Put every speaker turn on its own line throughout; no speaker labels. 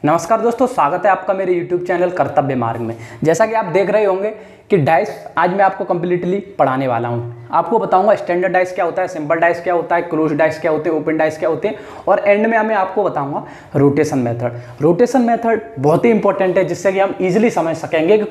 नमस्कार दोस्तों, स्वागत है आपका मेरे YouTube चैनल कर्तव्य मार्ग में। जैसा कि आप देख रहे होंगे कि डाइस आज मैं आपको कम्प्लीटली पढ़ाने वाला हूं। आपको बताऊंगा स्टैंडर्ड डाइस क्या होता है, सिंपल डाइस क्या होता है, क्लोज डाइस क्या होते हैं, ओपन डाइस क्या होते हैं और एंड में मैं आपको बताऊंगा रोटेशन मेथड। रोटेशन मेथड बहुत ही इंपॉर्टेंट है जिससे कि हम इजीली समझ सकेंगे कि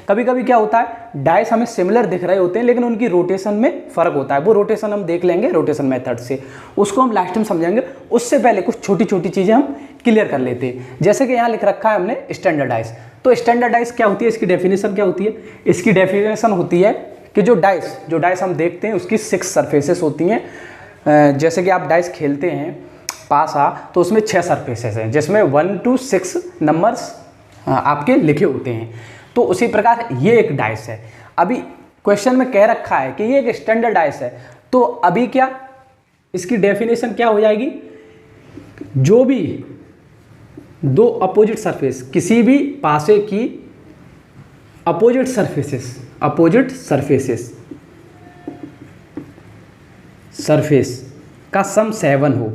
कभी कभी क्या होता है, डाइस हमें सिमिलर दिख रहे होते हैं लेकिन उनकी रोटेशन में फर्क होता है। वो रोटेशन हम देख लेंगे रोटेशन मेथड से, उसको हम लास्ट में समझेंगे। उससे पहले कुछ छोटी छोटी चीज़ें हम क्लियर कर लेते हैं। जैसे कि यहाँ लिख रखा है हमने स्टैंडर्ड डाइस। तो स्टैंडर्ड डाइस क्या होती है, इसकी डेफिनेशन क्या होती है? इसकी डेफिनेशन होती है कि जो डाइस हम देखते हैं उसकी 6 सरफेसेस होती हैं। जैसे कि आप डाइस खेलते हैं पासा तो उसमें 6 सरफेसेस हैं जिसमें 1 to 6 नंबर्स आपके लिखे होते हैं। तो उसी प्रकार ये एक डाइस है। अभी क्वेश्चन में कह रखा है कि ये एक स्टैंडर्ड डाइस है, तो अभी क्या इसकी डेफिनेशन क्या हो जाएगी? जो भी दो अपोजिट सरफेस, किसी भी पासे की अपोजिट सरफेस का सम 7 हो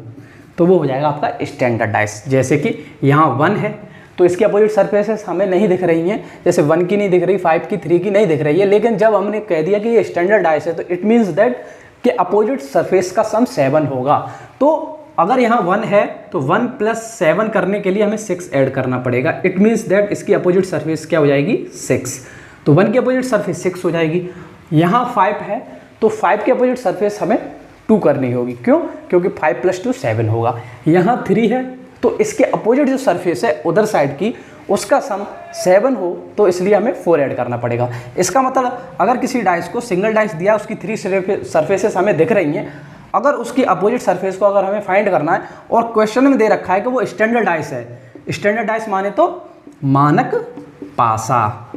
तो वो हो जाएगा आपका स्टैंडर्ड डाइस। जैसे कि यहाँ 1 है तो इसकी अपोजिट सरफेसेस हमें नहीं दिख रही हैं, जैसे 1 की नहीं दिख रही, 5 की, 3 की नहीं दिख रही है। लेकिन जब हमने कह दिया कि ये स्टैंडर्ड डाइस है तो इट मीन्स दैट कि अपोजिट सरफेस का सम 7 होगा। तो अगर यहाँ 1 है तो 1 + 7 करने के लिए हमें 6 ऐड करना पड़ेगा। इट मीन्स दैट इसकी अपोजिट सरफेस क्या हो जाएगी? 6। तो 1 की अपोजिट सरफेस 6 हो जाएगी। यहाँ 5 है तो 5 की अपोजिट सरफेस हमें 2 करनी होगी। क्यों? क्योंकि 5 + 2 7 होगा। यहाँ 3 है तो इसके अपोजिट जो सरफेस है उधर साइड की, उसका सम 7 हो तो इसलिए हमें 4 ऐड करना पड़ेगा। इसका मतलब अगर किसी डाइस को सिंगल डाइस दिया, उसकी 3 सरफेसेस हमें दिख रही हैं, अगर उसकी अपोजिट सरफेस को अगर हमें फाइंड करना है और क्वेश्चन में दे रखा है कि वो स्टैंडर्ड डाइस है, स्टैंडर्ड डाइस माने तो मानक पासा,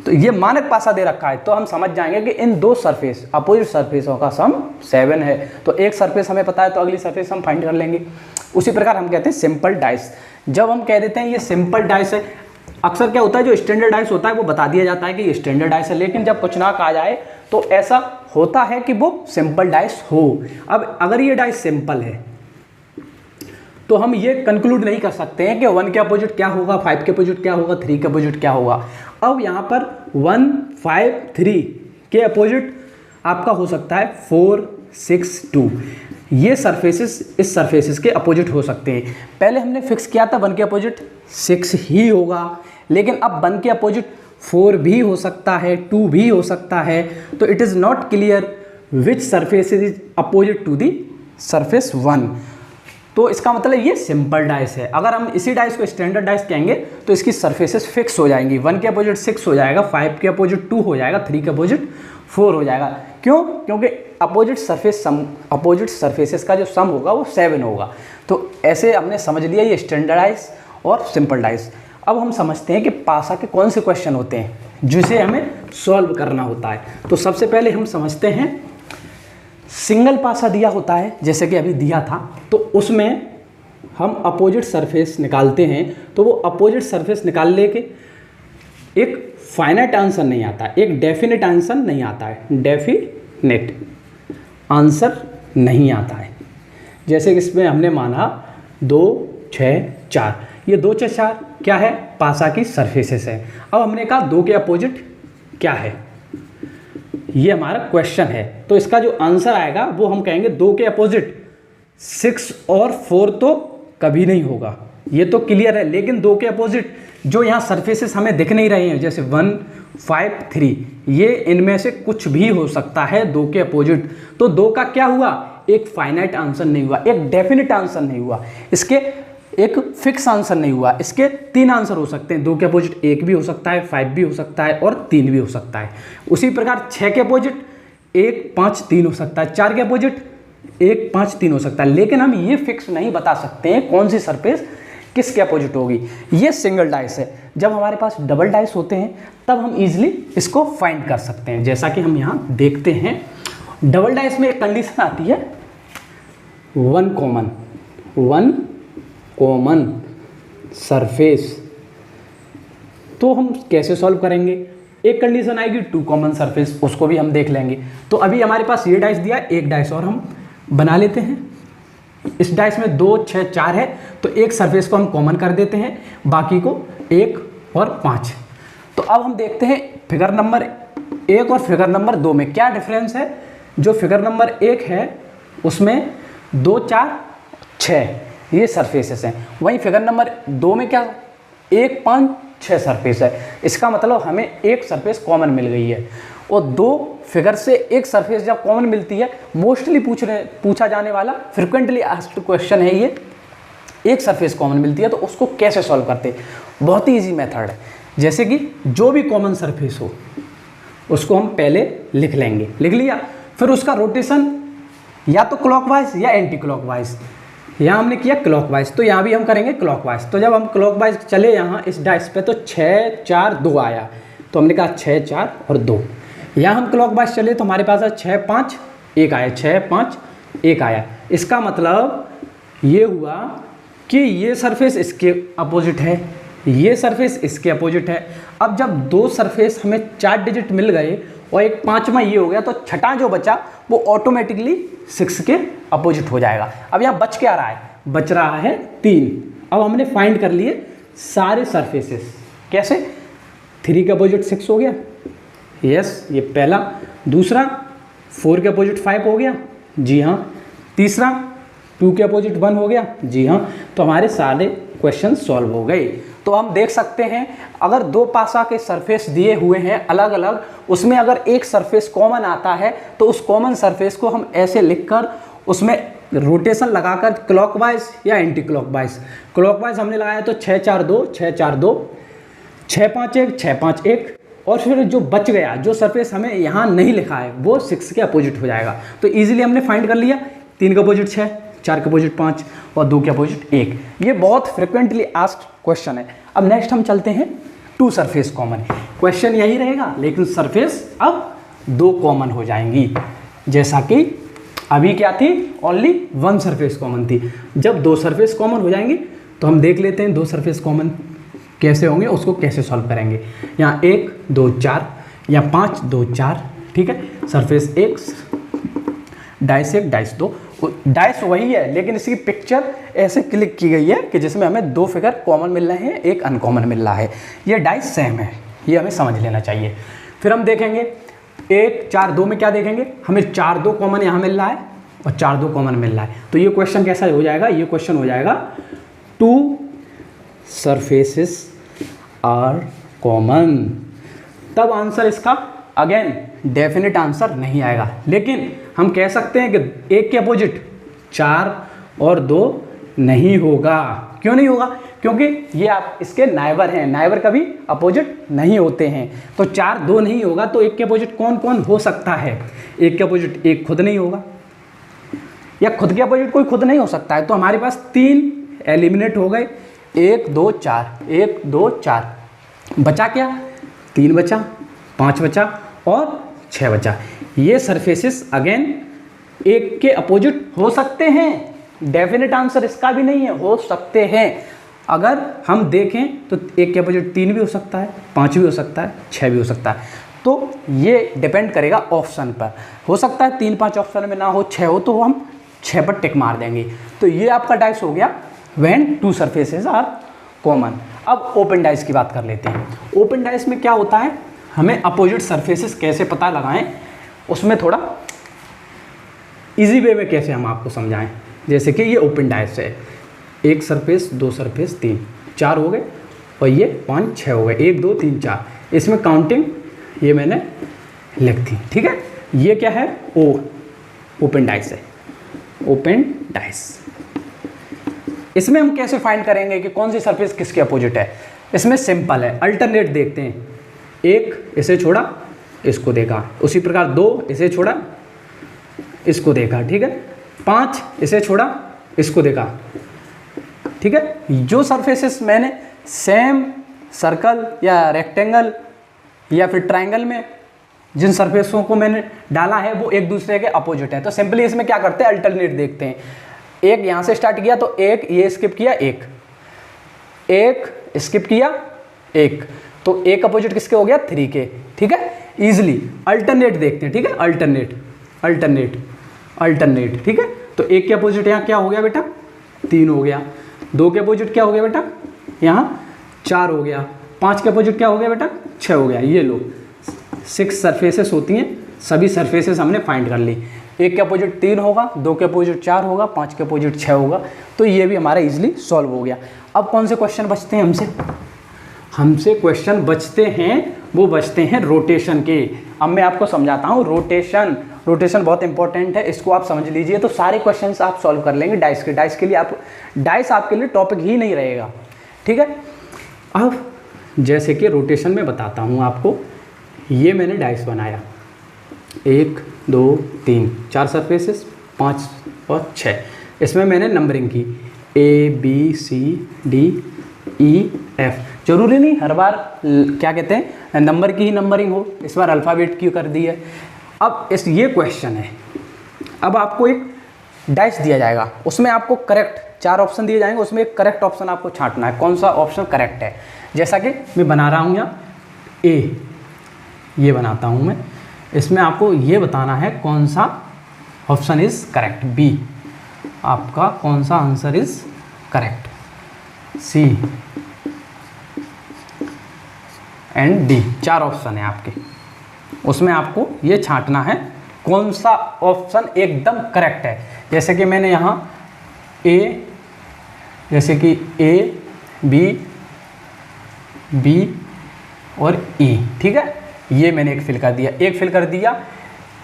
तो ये मानक पासा दे रखा है तो हम समझ जाएंगे कि इन दो सरफेस अपोजिट सरफेसों का सम 7 है। तो एक सरफेस हमें पता है तो अगली सरफेस हम फाइंड कर लेंगे। उसी प्रकार हम कहते हैं सिंपल डाइस। जब हम कह देते हैं ये सिंपल डाइस है, अक्सर क्या होता है जो स्टैंडर्ड डाइस होता है वो बता दिया जाता है कि ये स्टैंडर्ड डाइस है, लेकिन जब कुछ ना कहा जाए तो ऐसा होता है कि वो सिंपल डाइस हो। अब अगर ये डाइस सिंपल है तो हम ये कंक्लूड नहीं कर सकते हैं कि 1 के अपोजिट क्या होगा, 5 के अपोजिट क्या होगा, 3 के अपोजिट क्या होगा। अब यहाँ पर 1, 5, 3 के अपोजिट आपका हो सकता है 4, 6, 2। ये सरफेसेस इस सरफेसेस के अपोजिट हो सकते हैं। पहले हमने फिक्स किया था 1 के अपोजिट 6 ही होगा, लेकिन अब 1 के अपोजिट 4 भी हो सकता है, 2 भी हो सकता है। तो it is not clear which surface is opposite to the surface 1। तो इसका मतलब ये सिंपल डाइस है। अगर हम इसी डाइस को स्टैंडर्ड डाइस कहेंगे तो इसकी सरफेसेस फिक्स हो जाएंगी। 1 के अपोजिट 6 हो जाएगा, 5 के अपोजिट 2 हो जाएगा, 3 के अपोजिट 4 हो जाएगा। क्यों? क्योंकि अपोजिट सरफेसेस का जो सम होगा वो 7 होगा। तो ऐसे हमने समझ लिया ये स्टैंडर्ड डाइस और सिंपल डाइस। अब हम समझते हैं कि पासा के कौन से क्वेश्चन होते हैं जिसे हमें सॉल्व करना होता है। तो सबसे पहले हम समझते हैं सिंगल पासा दिया होता है, जैसे कि अभी दिया था, तो उसमें हम अपोजिट सरफेस निकालते हैं। तो वो अपोजिट सरफेस निकालने के एक फाइनाइट आंसर नहीं आता, एक डेफिनेट आंसर नहीं आता है। डेफिनेट आंसर नहीं आता है। जैसे कि इसमें हमने माना 2, 6, 4, ये 2, 6, 4 क्या है? पासा की सरफेसेस है। अब हमने कहा 2 के अपोजिट क्या है, ये हमारा क्वेश्चन है। तो इसका जो आंसर आएगा वो हम कहेंगे 2 के अपोजिट 6 और 4 तो कभी नहीं होगा, ये तो क्लियर है। लेकिन 2 के अपोजिट जो यहाँ सरफेसेस हमें दिख नहीं रहे हैं, जैसे 1, 5, 3, ये इनमें से कुछ भी हो सकता है 2 के अपोजिट। तो 2 का क्या हुआ? एक फाइनाइट आंसर नहीं हुआ, एक डेफिनेट आंसर नहीं हुआ, इसके एक फिक्स आंसर नहीं हुआ। इसके 3 आंसर हो सकते हैं। 2 के अपोजिट 1 भी हो सकता है, 5 भी हो सकता है और 3 भी हो सकता है। उसी प्रकार 6 के अपोजिट 1, 5, 3 हो सकता है। 4 के अपोजिट 1, 5, 3 हो सकता है। लेकिन हम ये फिक्स नहीं बता सकते हैं कौन सी सरफेस किसके अपोजिट होगी। ये सिंगल डाइस है। जब हमारे पास डबल डाइस होते हैं तब हम इजीली इसको फाइंड कर सकते हैं। जैसा कि हम यहाँ देखते हैं, डबल डाइस में एक कंडीशन आती है 1 कॉमन सरफेस। तो हम कैसे सॉल्व करेंगे? एक कंडीशन आएगी 2 कॉमन सरफेस, उसको भी हम देख लेंगे। तो अभी हमारे पास ये डाइस दिया, एक डाइस और हम बना लेते हैं। इस डाइस में 2, 6, 4 है, तो एक सरफेस को हम कॉमन कर देते हैं, बाकी को 1 और 5। तो अब हम देखते हैं फिगर नंबर 1 और फिगर नंबर 2 में क्या डिफरेंस है। जो फिगर नंबर 1 है उसमें 2, 4, 6 ये सरफेसेस हैं, वहीं फिगर नंबर 2 में क्या 1, 5, 6 सरफेस है। इसका मतलब हमें एक सरफेस कॉमन मिल गई है। और 2 फिगर से एक सरफेस जब कॉमन मिलती है, मोस्टली पूछा जाने वाला फ्रिक्वेंटली आस्क्ड क्वेश्चन है ये, एक सरफेस कॉमन मिलती है तो उसको कैसे सॉल्व करते हैं। बहुत ही ईजी मेथड है। जैसे कि जो भी कॉमन सरफेस हो उसको हम पहले लिख लेंगे, लिख लिया, फिर उसका रोटेशन या तो क्लॉकवाइज या एंटी क्लॉकवाइज। यहाँ हमने किया क्लॉकवाइज, तो यहाँ भी हम करेंगे क्लॉकवाइज। तो जब हम क्लॉकवाइज चले यहाँ इस डाइस पे तो 6, 4, 2 आया, तो हमने कहा 6, 4 और 2। यहाँ हम क्लॉकवाइज चले तो हमारे पास है 6, 5, 1 आया, 6, 5, 1 आया। इसका मतलब ये हुआ कि ये सरफेस इसके अपोजिट है, ये सरफेस इसके अपोजिट है। अब जब 2 सरफेस हमें 4 डिजिट मिल गए और एक 5वां ये हो गया, तो छठा जो बचा वो ऑटोमेटिकली 6 के अपोजिट हो जाएगा। अब यहाँ बच क्या रहा है, बच रहा है 3। अब हमने फाइंड कर लिए सारे सरफेसेस। कैसे, 3 के अपोजिट 6 हो गया, यस ये पहला। दूसरा 4 के अपोजिट 5 हो गया, जी हाँ। तीसरा 2 के अपोजिट 1 हो गया, जी हाँ। तो हमारे सारे क्वेश्चन सॉल्व हो गए। तो हम देख सकते हैं अगर 2 पासा के सरफेस दिए हुए हैं अलग अलग, उसमें अगर एक सरफेस कॉमन आता है तो उस कॉमन सरफेस को हम ऐसे लिखकर उसमें रोटेशन लगाकर क्लॉकवाइज या एंटी क्लॉकवाइज। क्लॉकवाइज हमने लगाया तो 6, 4, 2, 6, 4, 2, 6, 5, 1, 6, 5, 1, और फिर जो बच गया जो सरफेस हमें यहाँ नहीं लिखा है वो 6 के अपोजिट हो जाएगा। तो ईजिली हमने फाइंड कर लिया, 3 के अपोजिट 6, 4 के अपोजिट 5 और 2 के अपोजिट 1। ये बहुत फ्रिक्वेंटली आस्क्ड क्वेश्चन है। अब नेक्स्ट हम चलते हैं 2 सरफेस कॉमन। क्वेश्चन यही रहेगा लेकिन सरफेस अब 2 कॉमन हो जाएंगी। जैसा कि अभी क्या थी, ओनली 1 सरफेस कॉमन थी। जब 2 सरफेस कॉमन हो जाएंगी तो हम देख लेते हैं 2 सरफेस कॉमन कैसे होंगे, उसको कैसे सॉल्व करेंगे। यहाँ 1, 2, 4 या 5, 2, 4, ठीक है। Surface 1, dice 1, dice 2। डाइस वही है लेकिन इसकी पिक्चर ऐसे क्लिक की गई है कि जिसमें हमें 2 फिगर कॉमन मिल रहे हैं, एक अनकॉमन मिल रहा है। ये डाइस सेम है, ये हमें समझ लेना चाहिए। फिर हम देखेंगे 1, 4, 2 में क्या देखेंगे, हमें 4, 2 कॉमन यहाँ मिल रहा है और 4, 2 कॉमन मिल रहा है। तो ये क्वेश्चन कैसा हो जाएगा, ये क्वेश्चन हो जाएगा 2 सरफेसेस आर कॉमन। तब आंसर इसका अगेन डेफिनेट आंसर नहीं आएगा, लेकिन हम कह सकते हैं कि 1 के अपोजिट 4 और 2 नहीं होगा। क्यों नहीं होगा, क्योंकि ये आप इसके नाइबर हैं, नाइबर कभी अपोजिट नहीं होते हैं। तो 4, 2 नहीं होगा तो 1 के अपोजिट कौन कौन हो सकता है। 1 के अपोजिट 1 खुद नहीं होगा, या खुद के अपोजिट कोई खुद नहीं हो सकता है। तो हमारे पास 3 एलिमिनेट हो गए, 1, 2, 4, 1, 2, 4, बचा क्या, 3 बचा, 5 बचा और 6 बचा। ये सरफेसेस अगेन 1 के अपोजिट हो सकते हैं। डेफिनेट आंसर इसका भी नहीं है, हो सकते हैं। अगर हम देखें तो 1 के अपोजिट 3 भी हो सकता है, 5 भी हो सकता है, 6 भी हो सकता है। तो ये डिपेंड करेगा ऑप्शन पर। हो सकता है 3, 5 ऑप्शन में ना हो, 6 हो तो हम 6 पर टिक मार देंगे। तो ये आपका डाइस हो गया व्हेन 2 सरफेसेस आर कॉमन। अब ओपन डाइस की बात कर लेते हैं। ओपन डाइस में क्या होता है, हमें अपोजिट सरफेसेस कैसे पता लगाएं, उसमें थोड़ा इजी वे में कैसे हम आपको समझाएं। जैसे कि ये ओपन डाइस है, 1 सरफेस, 2 सरफेस, 3, 4 हो गए और ये 5, 6 हो गए, 1, 2, 3, 4। इसमें काउंटिंग ये मैंने लिख दी, ठीक है। ये क्या है, ओपन डाइस है, ओपन डाइस। इसमें हम कैसे फाइंड करेंगे कि कौन सी सरफेस किसके अपोजिट है। इसमें सिंपल है, अल्टरनेट देखते हैं। 1 इसे छोड़ा, इसको देखा, उसी प्रकार 2 इसे छोड़ा, इसको देखा, ठीक है। 5 इसे छोड़ा, इसको देखा, ठीक है। जो सरफेसेस मैंने सेम सर्कल या रेक्टेंगल या फिर ट्राइंगल में जिन सरफेसों को मैंने डाला है वो एक दूसरे के अपोजिट है, तो सिंपली इसमें क्या करते हैं, अल्टरनेट देखते हैं। 1 यहाँ से स्टार्ट किया तो 1 ये स्किप किया, 1 स्किप किया, 1, तो 1 अपोजिट किसके हो गया, 3 के, ठीक है। ईजिली अल्टरनेट देखते हैं, ठीक है, अल्टरनेट, अल्टरनेट, अल्टरनेट, ठीक है। तो 1 के अपोजिट यहाँ क्या हो गया बेटा 3 हो गया, 2 के अपोजिट क्या हो गया बेटा यहाँ 4 हो गया, 5 के अपोजिट क्या हो गया बेटा 6 हो गया। ये लो 6 सरफेसेस होती हैं, सभी सरफेसेस हमने फाइंड कर ली। 1 के अपोजिट 3 होगा, 2 के अपोजिट 4 होगा, 5 के अपोजिट 6 होगा, तो ये भी हमारा इजीली सॉल्व हो गया। अब कौन से क्वेश्चन बचते हैं हमसे क्वेश्चन बचते हैं, वो बचते हैं रोटेशन के। अब मैं आपको समझाता हूँ रोटेशन बहुत इंपॉर्टेंट है, इसको आप समझ लीजिए तो सारे क्वेश्चंस आप सॉल्व कर लेंगे डाइस के लिए। आप डाइस आपके लिए टॉपिक ही नहीं रहेगा, ठीक है। अब जैसे कि रोटेशन में बताता हूँ आपको, ये मैंने डाइस बनाया 1 2 3 4 सरफेसेस 5 और 6, इसमें मैंने नंबरिंग की ABCDEF। जरूरी नहीं हर बार क्या कहते हैं नंबर की ही नंबरिंग हो, इस बार अल्फ़ाबेट की कर दी है। अब ये क्वेश्चन है, अब आपको एक डाइस दिया जाएगा, उसमें आपको करेक्ट 4 ऑप्शन दिए जाएंगे, उसमें एक करेक्ट ऑप्शन आपको छांटना है, कौन सा ऑप्शन करेक्ट है। जैसा कि मैं बना रहा हूँ यहाँ A, ये बनाता हूँ मैं, इसमें आपको ये बताना है कौन सा ऑप्शन इज़ करेक्ट। B आपका कौन सा answer is correct, C and D 4 option है आपके, उसमें आपको ये छांटना है कौन सा ऑप्शन एकदम करेक्ट है। जैसे कि मैंने यहाँ A, जैसे कि A B और E, ठीक है, ये मैंने एक फिल कर दिया, एक फिल कर दिया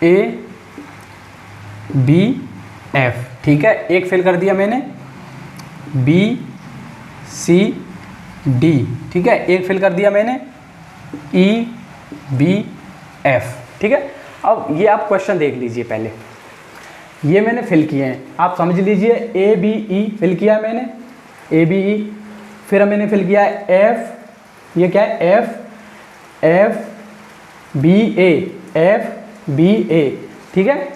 ABF, ठीक है, एक फिल कर दिया मैंने BCD, ठीक है, एक फिल कर दिया मैंने EBF, ठीक है। अब ये आप क्वेश्चन देख लीजिए, पहले ये मैंने फिल किए हैं, आप समझ लीजिए। ABE फिल किया है मैंने, ABE, फिर मैंने फिल किया है F, ये क्या है FBA, ठीक है,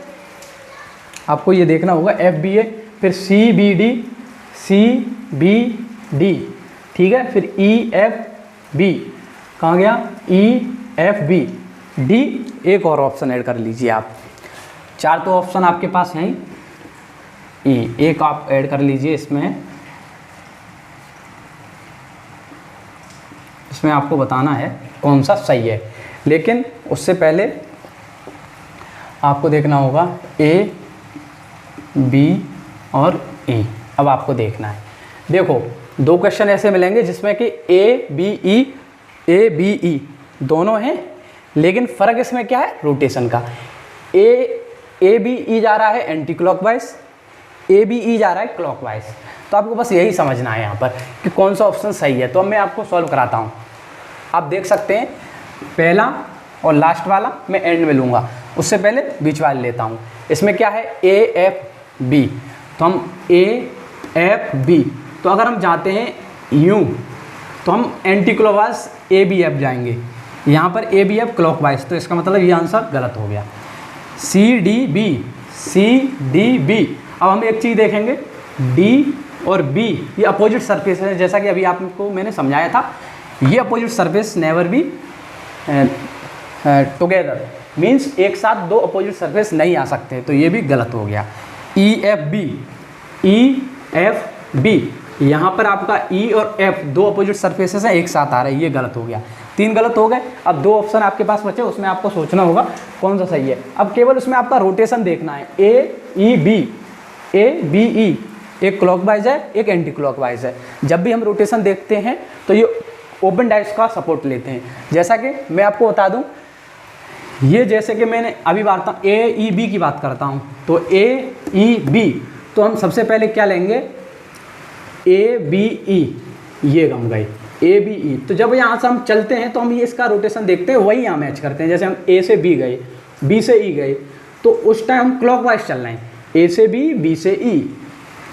आपको ये देखना होगा FBA, फिर CBD, ठीक है, फिर EFB, कहाँ गया EFB, D, एक और ऑप्शन ऐड कर लीजिए आप, 4 तो ऑप्शन आपके पास हैं ही, एक आप ऐड कर लीजिए इसमें आपको बताना है कौन सा सही है। लेकिन उससे पहले आपको देखना होगा A, B और E। अब आपको देखना है, देखो 2 क्वेश्चन ऐसे मिलेंगे जिसमें कि ABE दोनों हैं, लेकिन फ़र्क इसमें क्या है रोटेशन का। ABE जा रहा है एंटी क्लॉकवाइज, ABE जा रहा है क्लॉकवाइज, तो आपको बस यही समझना है यहाँ पर कि कौन सा ऑप्शन सही है। तो अब मैं आपको सॉल्व कराता हूँ, आप देख सकते हैं पहला और लास्ट वाला मैं एंड में लूँगा, उससे पहले बीच वाले लेता हूँ। इसमें क्या है AFB, तो हम AFB, तो अगर हम जाते हैं यूँ तो हम एंटी क्लॉकवाइज ABF जाएंगे, यहाँ पर ABF क्लॉकवाइज, तो इसका मतलब ये आंसर गलत हो गया। CDB, अब हम एक चीज़ देखेंगे, D और B ये अपोजिट सरफेस है, जैसा कि अभी आपको मैंने समझाया था, ये opposite surface never be together, means एक साथ 2 अपोजिट सरफेस नहीं आ सकते, तो ये भी गलत हो गया। EFB, यहाँ पर आपका E और F 2 अपोजिट सरफेसेस हैं, एक साथ आ रहे हैं, ये गलत हो गया। 3 गलत हो गए। अब 2 ऑप्शन आपके पास बचे, उसमें आपको सोचना होगा कौन सा सही है। अब केवल उसमें आपका रोटेशन देखना है, ABE, एक क्लॉकवाइज है एक एंटी क्लॉकवाइज है। जब भी हम रोटेशन देखते हैं तो ये ओपन डाइस का सपोर्ट लेते हैं। जैसा कि मैं आपको बता दूं, ये जैसे कि मैंने अभी बात AEB की बात करता हूं, तो AEB, तो हम सबसे पहले क्या लेंगे ABE, ये हम गए ABE। तो जब यहाँ से हम चलते हैं तो हम ये इसका रोटेशन देखते हैं, वही यहाँ मैच करते हैं। जैसे हम A से B गए, B से E गए, तो उस टाइम हम क्लॉकवाइज चल रहे हैं, A से B, B से E,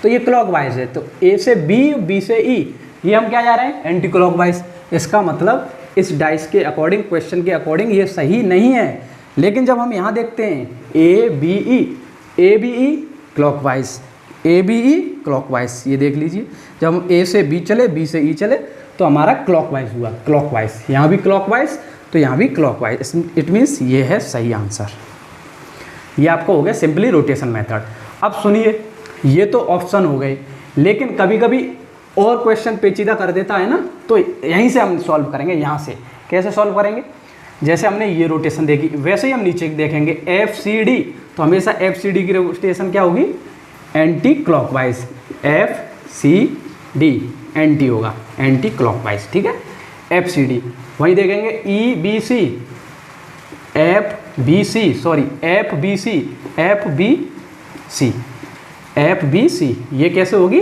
तो ये क्लॉकवाइज है। तो A से B, B से E, ये हम क्या जा रहे हैं एंटी क्लॉकवाइज। इसका मतलब इस डाइस के अकॉर्डिंग, क्वेश्चन के अकॉर्डिंग ये सही नहीं है। लेकिन जब हम यहाँ देखते हैं ABE क्लॉकवाइज, ABE क्लॉकवाइज, ये देख लीजिए, जब हम A से B चले, B से E चले, तो हमारा क्लॉकवाइज हुआ, क्लॉकवाइज, यहाँ भी क्लॉकवाइज तो यहाँ भी क्लॉकवाइज, इट मीन्स ये है सही आंसर। ये आपको हो गया सिंपली रोटेशन मेथड। अब सुनिए ये तो ऑप्शन हो गए, लेकिन कभी कभी और क्वेश्चन पेचीदा कर देता है ना, तो यहीं से हम सॉल्व करेंगे। यहाँ से कैसे सॉल्व करेंगे, जैसे हमने ये रोटेशन देखी वैसे ही हम नीचे देखेंगे एफ सी डी, तो हमेशा एफ सी डी की रोटेशन क्या होगी, anti clockwise. F C D anti होगा, एंटी क्लॉकवाइज, ठीक है। एफ सी डी वहीं देखेंगे E B C, F B C, sorry F B C, F B C, F B C, ये कैसे होगी,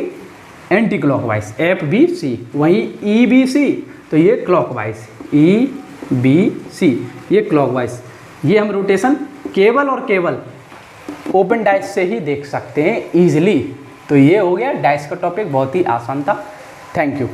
anti clockwise. F B C, वहीं E B सी, तो ये क्लॉकवाइज, ई बी सी, ये क्लॉकवाइज। ये हम रोटेशन केवल और केवल ओपन डाइस से ही देख सकते हैं ईजिली। तो ये हो गया डाइस का टॉपिक, बहुत ही आसान था। Thank you.